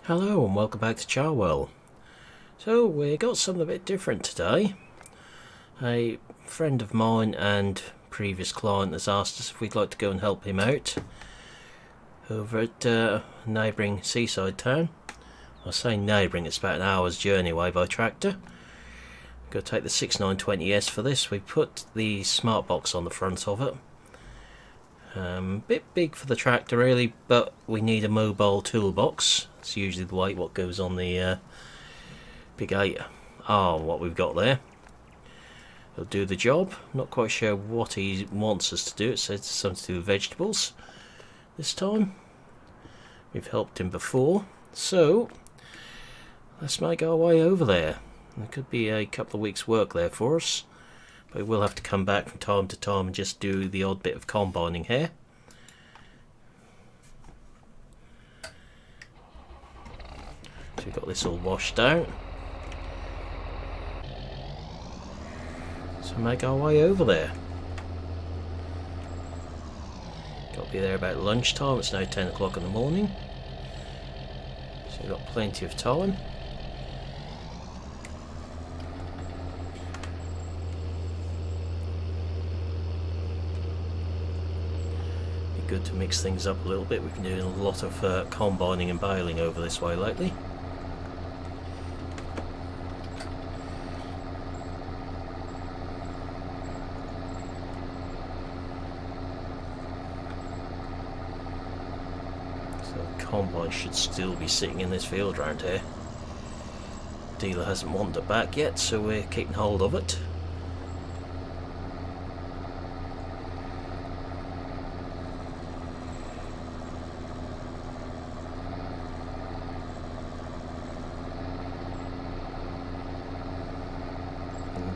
Hello and welcome back to Charwell. So we got something a bit different today. A friend of mine and previous client has asked us if we'd like to go and help him out over at a neighbouring seaside town. I say neighbouring, it's about an hour's journey away by tractor. We've got to take the 6920S for this. We put the smart box on the front of it. Bit big for the tractor really, but we need a mobile toolbox. It's usually the weight what goes on the big 8. What we've got there. It'll do the job. Not quite sure what he wants us to do. It says something to do with vegetables this time. We've helped him before, so let's make our way over there. There could be a couple of weeks work there for us, but we'll have to come back from time to time and just do the odd bit of combining here. So we've got this all washed out. So make our way over there. Got to be there about lunchtime. It's now 10 o'clock in the morning. So we've got plenty of time. Good to mix things up a little bit. We've been doing a lot of combining and baling over this way lately. So the combine should still be sitting in this field around here. Dealer hasn't wanted it back yet, so we're keeping hold of it.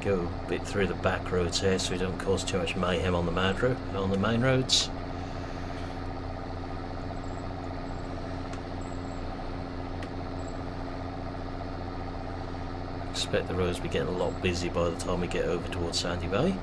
Go a bit through the back roads here so we don't cause too much mayhem on the main roads. Expect the roads to be getting a lot busy by the time we get over towards Sandy Bay.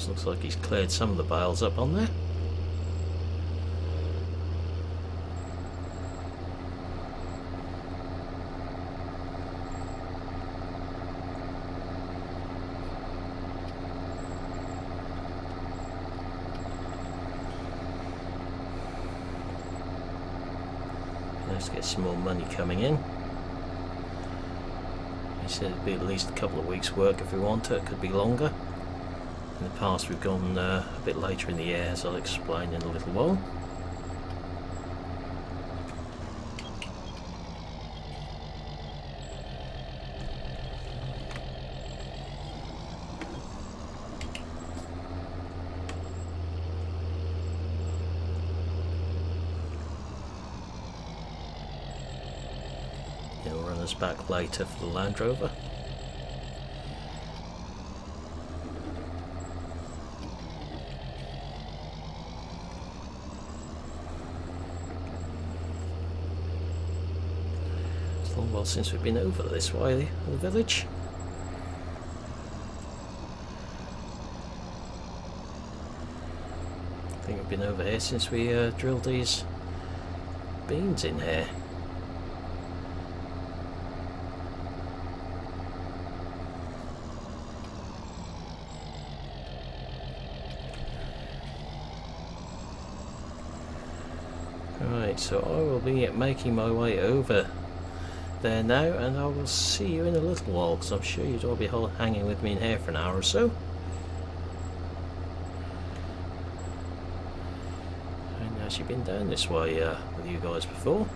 Looks like he's cleared some of the bales up on there. Let's get some more money coming in. He said it'd be at least a couple of weeks' work if we want it. It could be longer. In the past we've gone a bit later in the year, as I'll explain in a little while. He'll run us back later for the Land Rover. Well, since we've been over this way, the village. I think we've been over here since we drilled these beans in here. Right, so I will be making my way over there now, and I will see you in a little while, because I'm sure you'd all be hanging with me in here for an hour or so. I've actually been down this way with you guys before.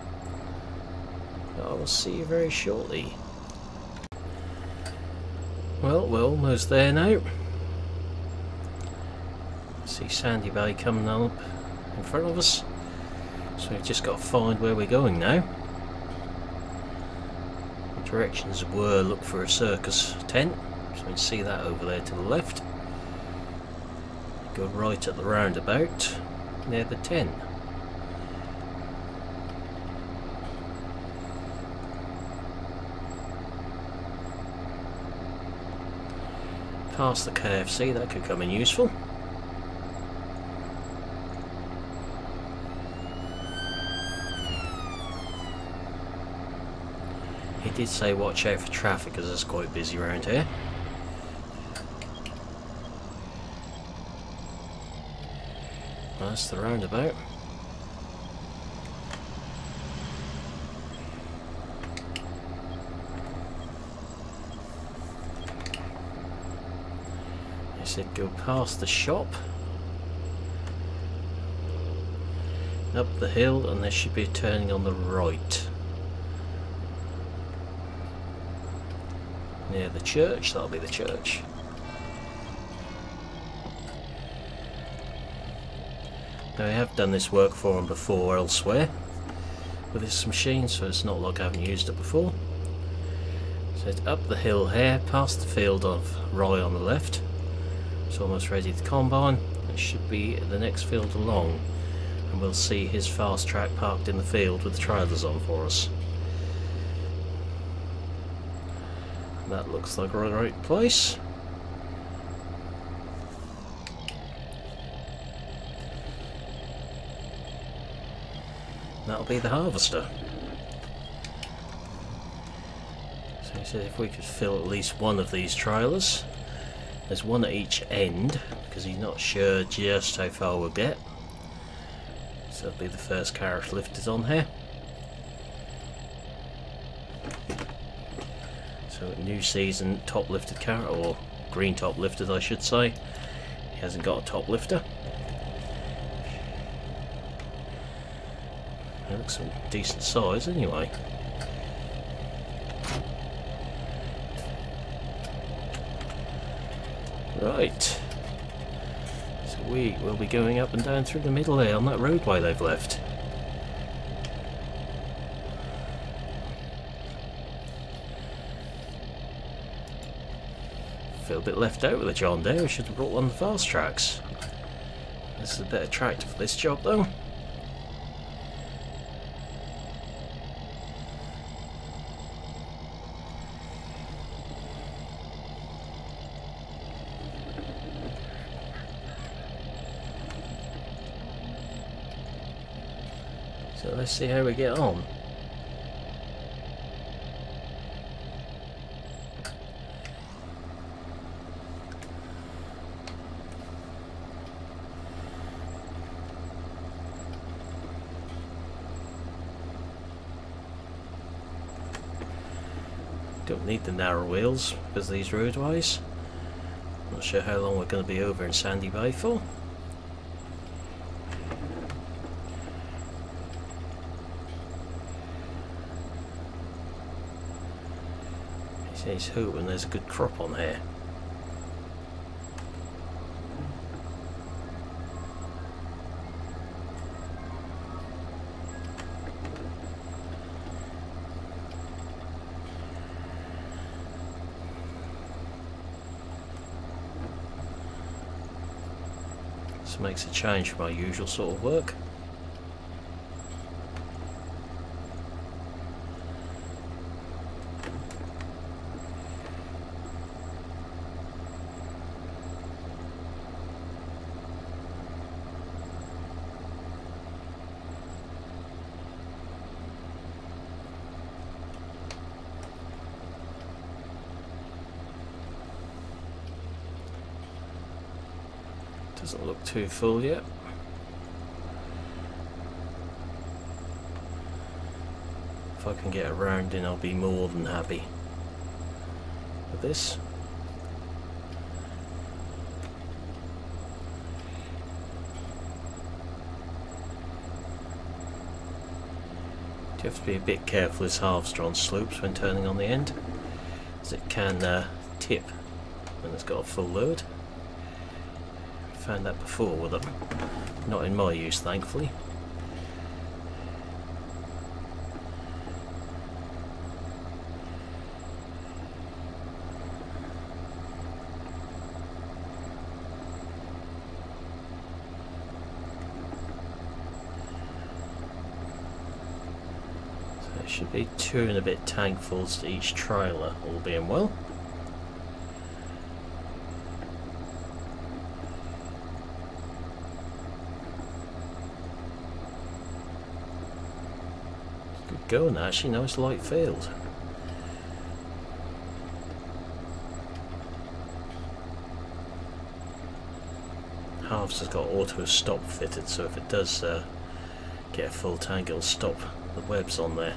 But I will see you very shortly. Well, we're almost there now. See Sandy Bay coming up in front of us, so we've just got to find where we're going now. Directions were look for a circus tent, so you can see that over there to the left. Go right at the roundabout near the tent. past the KFC, that could come in useful. He did say watch out for traffic as it's quite busy around here. That's the roundabout. I said go past the shop, up the hill, and there should be a turning on the right. Near the church, that'll be the church. Now I have done this work for him before elsewhere with this machine, so it's not like I haven't used it before. So it's up the hill here, past the field of rye on the left. It's almost ready to combine. It should be the next field along, and we'll see his fast track parked in the field with the trailers on for us. That looks like the right place. That'll be the harvester. So he said if we could fill at least one of these trailers. There's one at each end, because he's not sure just how far we'll get. So that'll be the first carriage lifted on here. So new season top lifted carrot, or green top lifted I should say. He hasn't got a top lifter. It looks some decent size anyway. Right. So we will be going up and down through the middle there on that roadway they've left. Feel a bit left out with the John Deere. We should have brought one of the fast tracks. This is a better tractor for this job though. So let's see how we get on. Don't need the narrow wheels because of these roadways. Not sure how long we're going to be over in Sandy Bay for. He's hoping there's a good crop on here. This makes a change from my usual sort of work. Doesn't look too full yet. If I can get a round in, I'll be more than happy with this. You have to be a bit careful with harvester on slopes when turning on the end, as it can tip when it's got a full load. Found that before with them. Not in my use, thankfully. So there should be 2 and a bit tankfuls to each trailer, all being well. Good going actually, nice light field. Halves has got auto stop fitted, so if it does get a full tank, it'll stop the webs on there.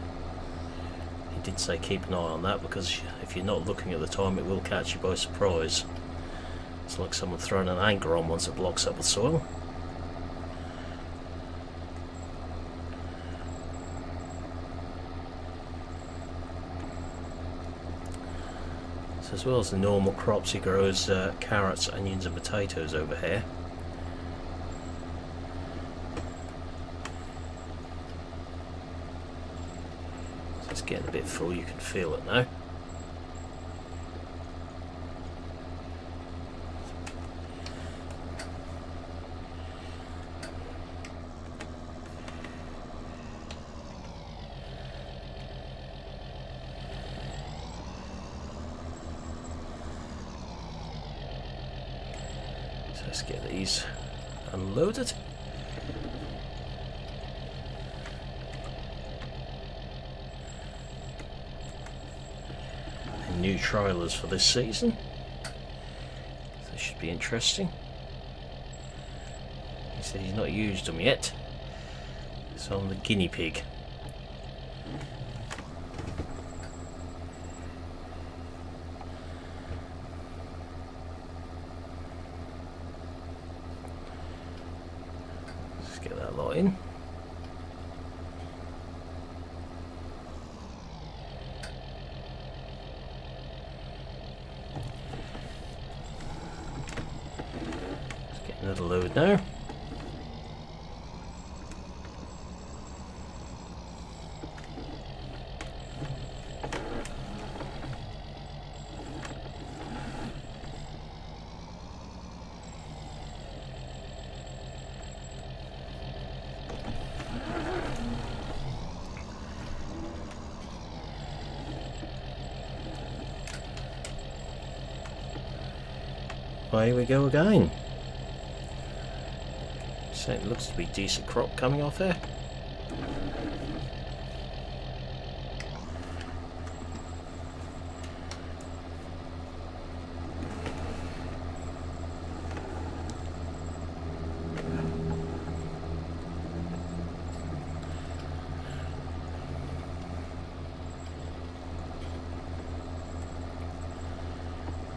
He did say keep an eye on that, because if you're not looking at the time, it will catch you by surprise. It's like someone throwing an anchor on once it blocks up with soil. So as well as the normal crops, he grows carrots, onions and potatoes over here. So it's getting a bit full, you can feel it now. Let's get these unloaded. And new trialers for this season. So this should be interesting. He said he's not used them yet, so I'm the guinea pig. Get that lot in. Let's get another load now. Away we go again. So it looks to be decent crop coming off there.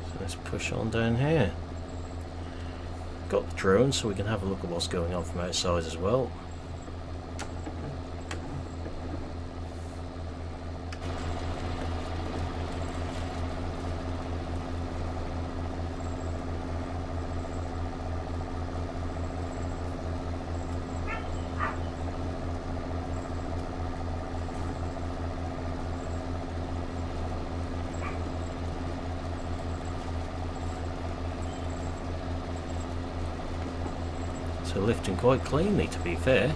So let's push on down here. Got the drone so we can have a look at what's going on from outside as well. So lifting quite cleanly, to be fair.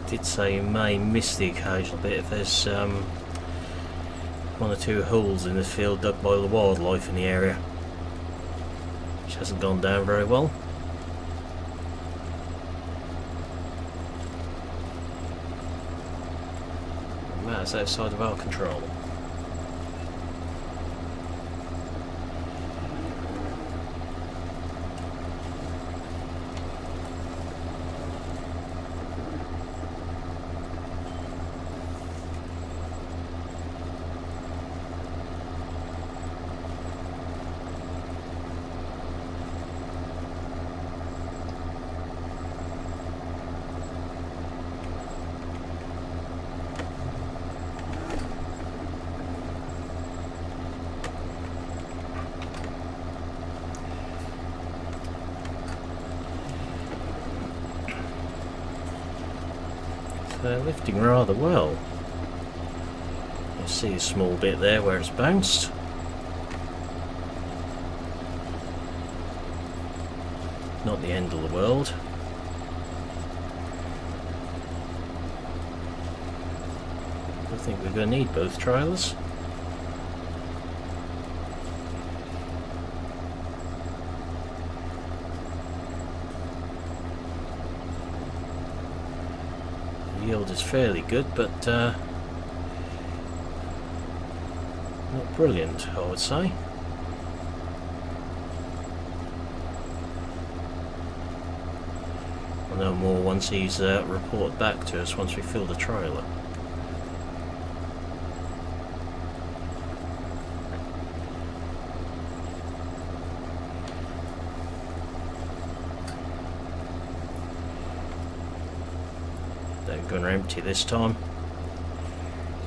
Did say you may miss the occasional bit if there's one or two holes in this field dug by the wildlife in the area. Hasn't gone down very well. That's outside of our control. They're lifting rather well. You see a small bit there where it's bounced. Not the end of the world. think we're going to need both trailers. The yield is fairly good, but not brilliant, I would say. We'll know more once he's reported back to us once we fill the trailer. Don't go empty this time.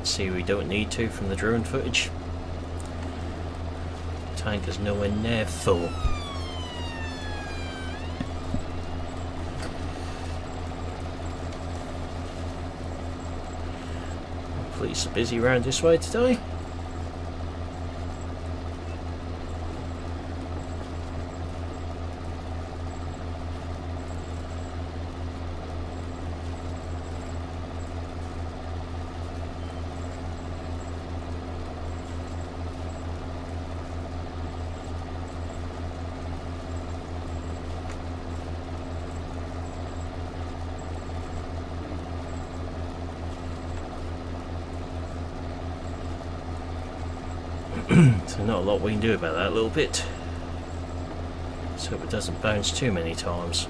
See, we don't need to from the drone footage. Tank is nowhere near full. Police are busy around this way today. So not a lot we can do about that little bit. Let's hope it doesn't bounce too many times.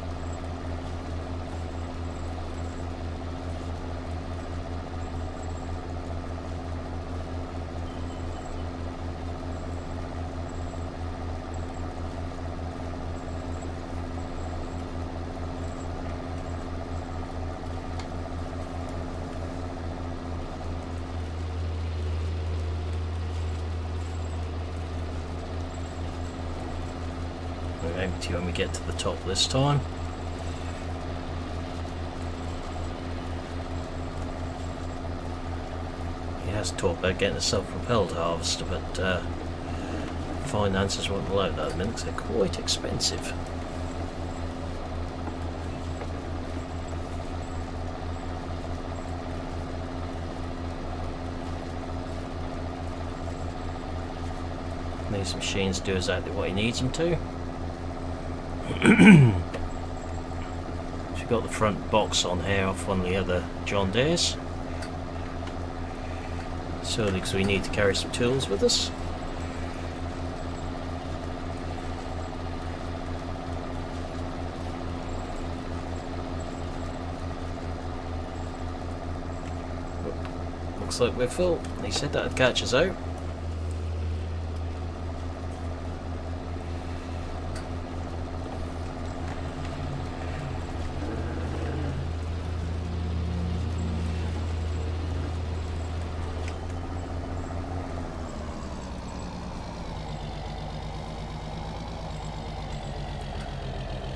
Empty when we get to the top this time. He has talked about getting a self-propelled harvester, but finances won't allow that at the minute because they're quite expensive. These machines do exactly what he needs them to. We've got the front box on here off one of the other John Deeres, so because we need to carry some tools with us. Looks like we're full. He said that'd catch us out.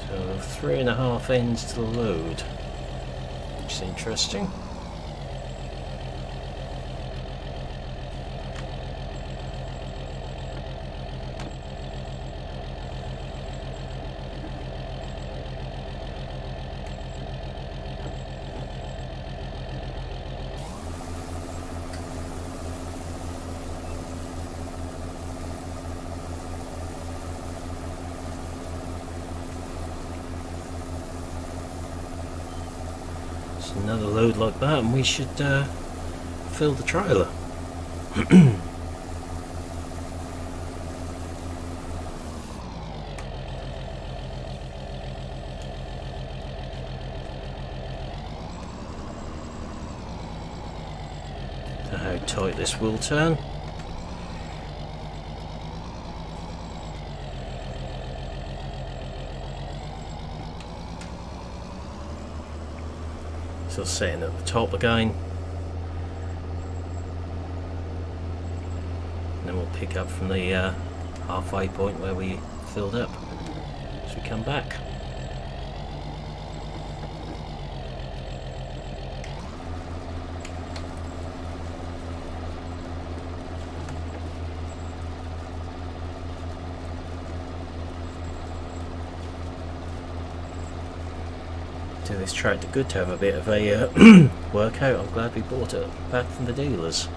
So 3.5 ends to the load, which is interesting. Another load like that and we should fill the trailer. How tight this will turn. Still sitting at the top again, and then we'll pick up from the halfway point where we filled up as we come back. Do this tractor good to have a bit of a workout. I'm glad we bought it back from the dealers.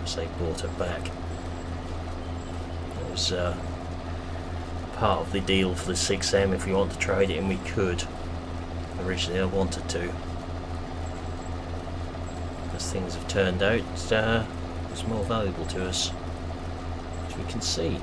I say bought it back. It was part of the deal for the 6M. If we want to trade it in, we could. Originally I wanted to. As things have turned out, it's more valuable to us, as we can see.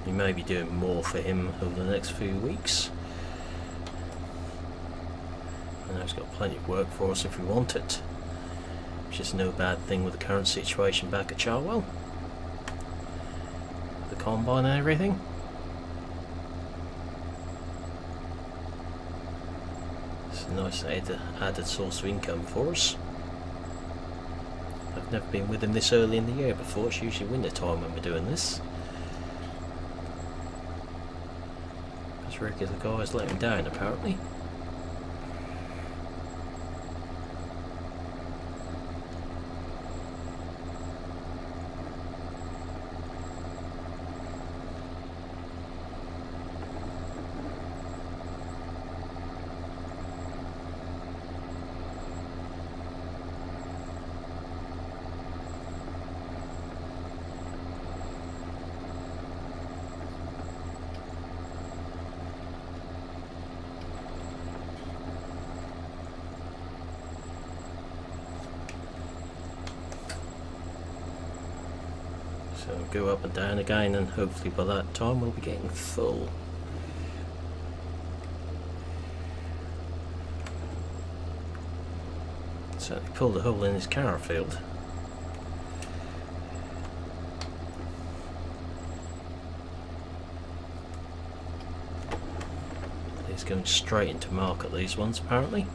We may be doing more for him over the next few weeks. I know he's got plenty of work for us if we want it, which is no bad thing with the current situation back at Charwell. The combine and everything. It's a nice added source of income for us. I've never been with him this early in the year before. It's usually winter time when we're doing this. Regular guys let him down apparently. So go up and down again, and hopefully by that time we'll be getting full. Certainly pulled a hole in his carrier field. He's going straight into market, these ones apparently.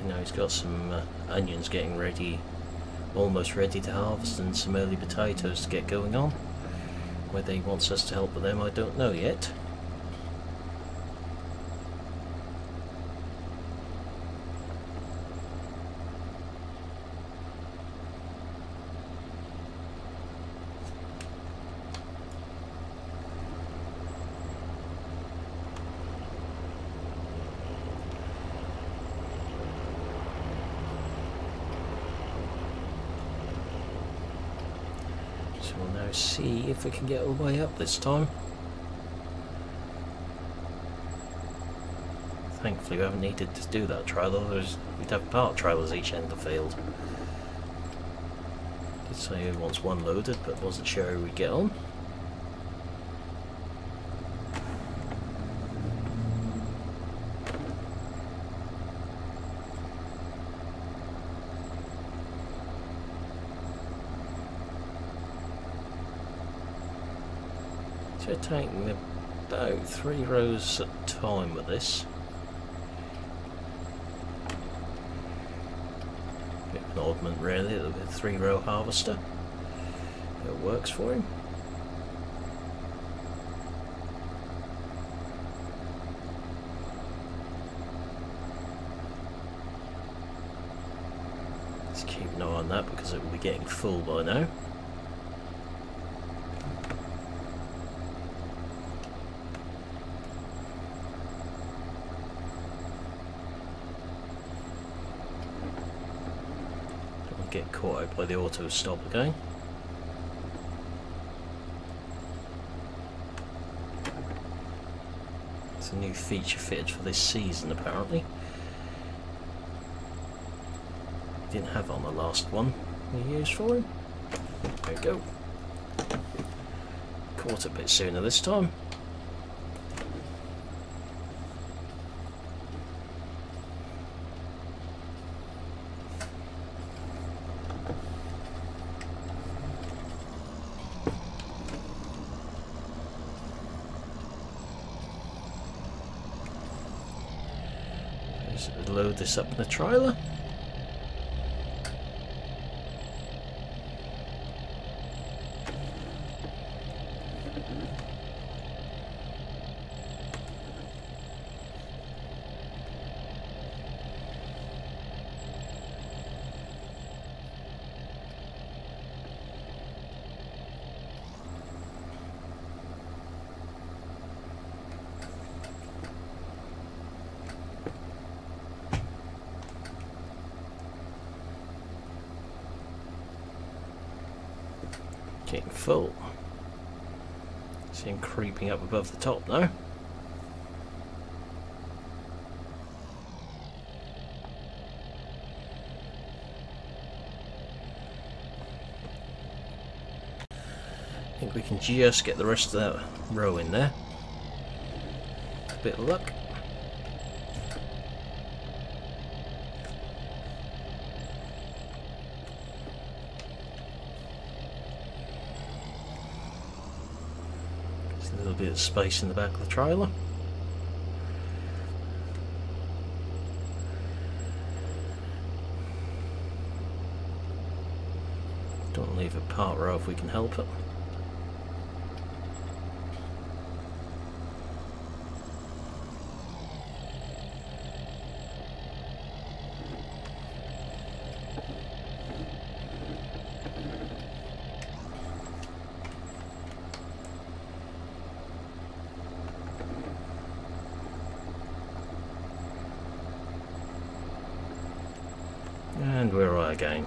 Now he's got some onions getting ready, almost ready to harvest, and some early potatoes to get going on. Whether he wants us to help with them, I don't know yet. So we'll now see if we can get all the way up this time. Thankfully we haven't needed to do that trailer, we'd have part trailers each end of the field. Did say he wants one loaded, but wasn't sure how we'd get on. Should take me about 3 rows at a time with this. Bit of an oddment really, with a 3-row harvester. It works for him. Let's keep an eye on that because it will be getting full by now. Get caught out by the auto stop again. So new feature fitted for this season apparently. Didn't have on the last one we used for him. There we go. Caught a bit sooner this time. Just load this up in the trailer. Getting full. See him creeping up above the top now. I think we can just get the rest of that row in there. A bit of luck. A little bit of space in the back of the trailer. Don't leave a part row if we can help it. And we're right again.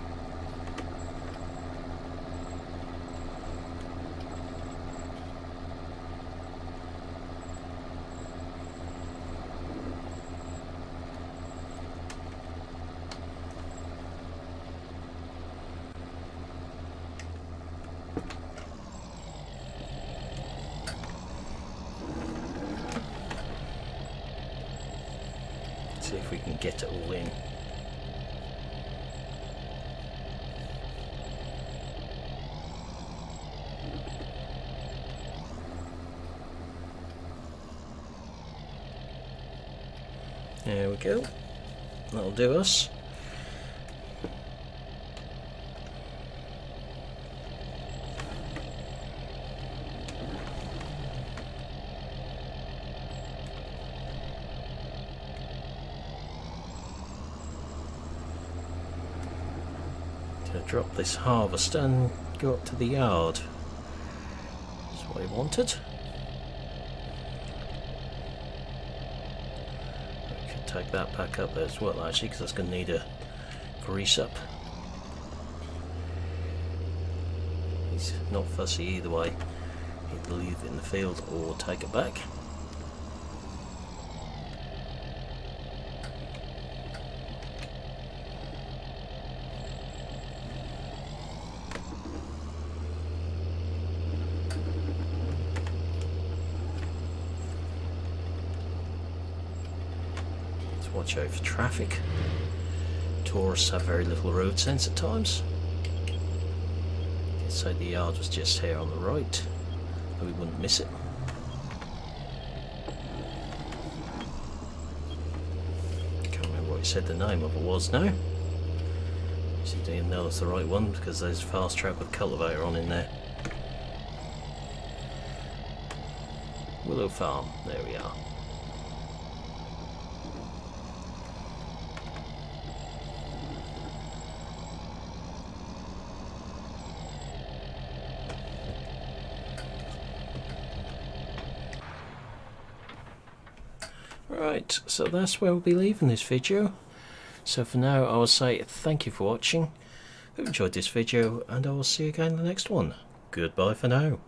Let's see if we can get it all in. There we go. That'll do us. To drop this harvester and go up to the yard. That's what I wanted. Take that back up as well actually, because that's going to need a grease up. He's not fussy either way. He'd leave it in the field or take it back. Watch out for traffic. Tourists have very little road sense at times. So the yard was just here on the right, but we wouldn't miss it. Can't remember what he said the name of it was now. So you don't even know it's the right one because there's fast track with cultivator on in there. Willow Farm, there we are. Right, so that's where we'll be leaving this video. So for now I will say thank you for watching. Hope you enjoyed this video and I will see you again in the next one. Goodbye for now.